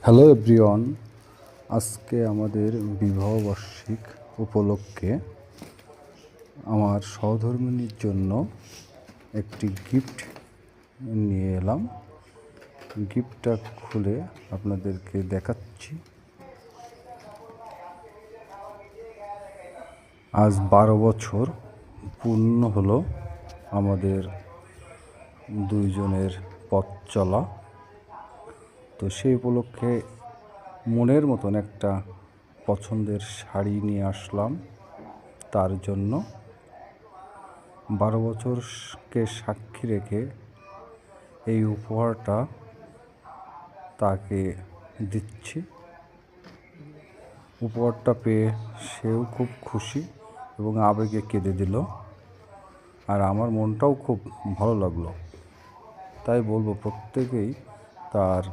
Hello everyone, আজকে আমাদের বিবাহবার্ষিক উপলক্ষে আমার সহধর্মিণীর জন্য একটি গিফট নিয়ে এলাম। গিফটটা খুলে আপনাদেরকে দেখাচ্ছি। আজ 12 বছর পূর্ণ হলো আমাদের দুইজনের পথ চলা। তো সেই উপলক্ষে মনের মতন একটা পছন্দের শাড়ি নিয়ে আসলাম তার জন্য। 12 বছরকে সাক্ষী রেখে এই উপহারটা তাকে দিচ্ছি। উপহারটা পেয়ে সেও খুব খুশি এবং আবেগে কেঁদে দিল, আর আমার মনটাও খুব ভালো লাগলো। তাই বলবো প্রত্যেকেই তার